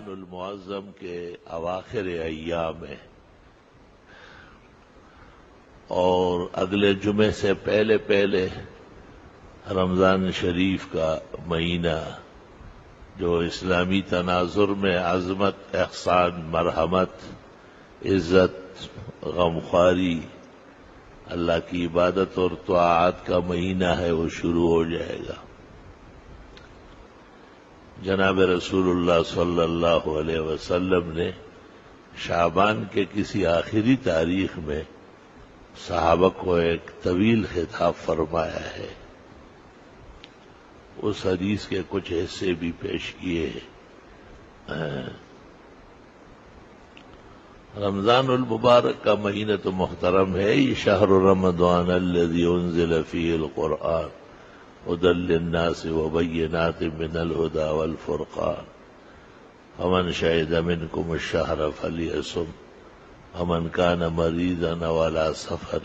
المعظم کے اواخر ایام ہے اور اگلے جمعے سے پہلے پہلے رمضان شریف کا مہینہ جو اسلامی تناظر میں عظمت، احسان، مرحمت، عزت، غمخواری، اللہ کی عبادت اور طاعات کا مہینہ ہے، وہ شروع ہو جائے گا۔ جناب رسول اللہ صلی اللہ علیہ وسلم نے شعبان کے کسی آخری تاریخ میں صحابہ کو ایک طویل خطاب فرمایا ہے، اس حدیث کے کچھ حصے بھی پیش کیے ہیں۔ رمضان المبارک کا مہینہ تو محترم ہے، یہ شہر رمضان الذی انزل فیہ القرآن ھدی للناس وبینات من الھدی والفرقان فمن شہد منکم الشہر فلیصم ومن کان مریضا او علی سفر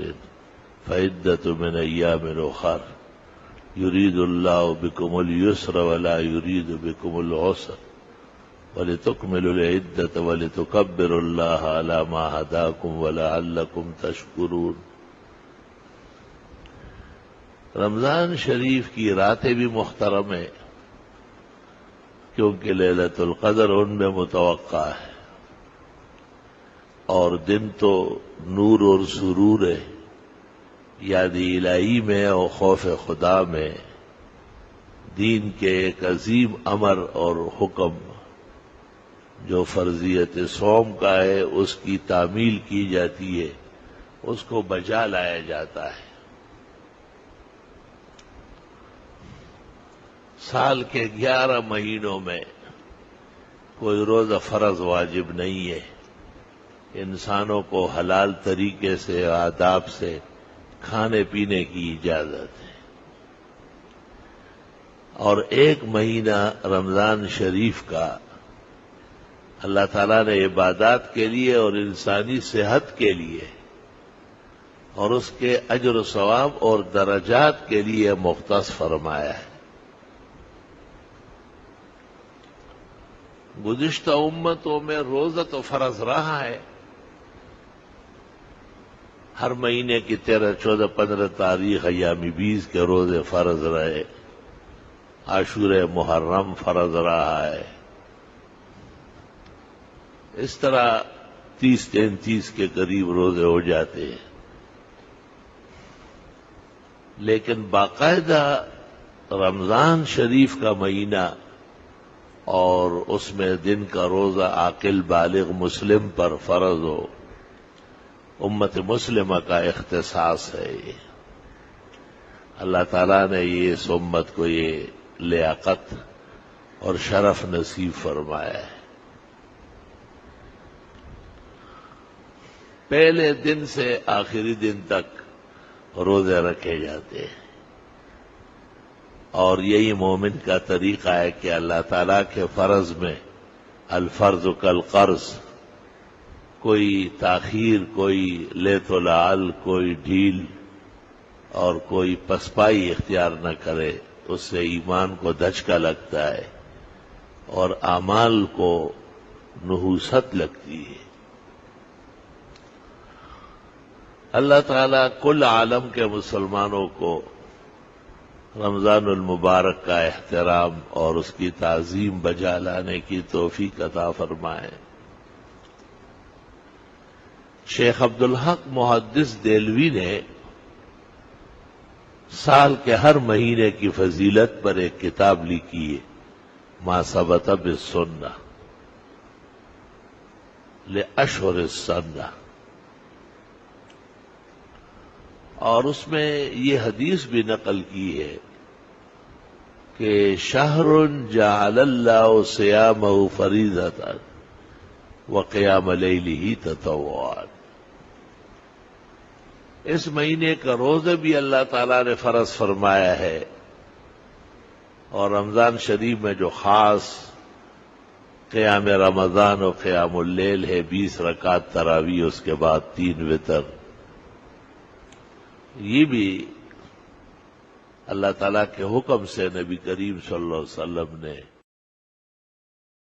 فعدۃ من ایام اخر یرید اللہ بکم اليسر ولا یرید بکم العسر وَلِتُكْمِلُوا الْعِدَّةَ وَلِتُكَبِّرُوا اللَّهَ عَلَى مَا هَدَاكُمْ وَلَعَلَّكُمْ تَشْكُرُونَ۔ رمضان شریف کی راتیں بھی محترم ہیں کیونکہ لیلۃ القدر ان میں متوقع ہے، اور دن تو نور اور سرور ہے، یاد الہی میں اور خوف خدا میں دین کے ایک عظیم امر اور حکم جو فرضیت صوم کا ہے اس کی تعمیل کی جاتی ہے، اس کو بجا لایا جاتا ہے۔ سال کے 11 مہینوں میں کوئی روزہ فرض واجب نہیں ہے، انسانوں کو حلال طریقے سے، آداب سے کھانے پینے کی اجازت ہے، اور ایک مہینہ رمضان شریف کا اللہ تعالیٰ نے عبادات کے لیے اور انسانی صحت کے لیے اور اس کے اجر و ثواب اور درجات کے لیے مختص فرمایا ہے۔ گزشتہ امتوں میں روزہ تو فرض رہا ہے، ہر مہینے کی 13، 14، 15 تاریخ ایام 20 کے روزے فرض رہے، عاشورہ محرم فرض رہا ہے، اس طرح 30، 33 کے قریب روزے ہو جاتے ہیں، لیکن باقاعدہ رمضان شریف کا مہینہ اور اس میں دن کا روزہ عاقل بالغ مسلم پر فرض ہو، امت مسلمہ کا اختصاص ہے یہ۔ اللہ تعالیٰ نے یہ اس امت کو یہ لیاقت اور شرف نصیب فرمایا ہے۔ پہلے دن سے آخری دن تک روزے رکھے جاتے ہیں، اور یہی مومن کا طریقہ ہے کہ اللہ تعالیٰ کے فرض میں الفرض کالقرض، کوئی تاخیر، کوئی لیت و لعل، کوئی ڈھیل اور کوئی پسپائی اختیار نہ کرے، اس سے ایمان کو دھچکا لگتا ہے اور اعمال کو نحوست لگتی ہے۔ اللہ تعالیٰ کل عالم کے مسلمانوں کو رمضان المبارک کا احترام اور اس کی تعظیم بجا لانے کی توفیق عطا فرمائے۔ شیخ عبدالحق محدث دہلوی نے سال کے ہر مہینے کی فضیلت پر ایک کتاب لکھی ہے، ما ثبت بالسنہ لاشہر السنہ، اور اس میں یہ حدیث بھی نقل کی ہے کہ شہر جعل اللہ صیامہ فریضۃ وقیام لیلہ تطوعا، اس مہینے کا روزہ بھی اللہ تعالیٰ نے فرض فرمایا ہے، اور رمضان شریف میں جو خاص قیام رمضان و قیام اللیل ہے، 20 رکعت تراویح، اس کے بعد 3 وتر، یہ بھی اللہ تعالیٰ کے حکم سے نبی کریم صلی اللہ علیہ وسلم نے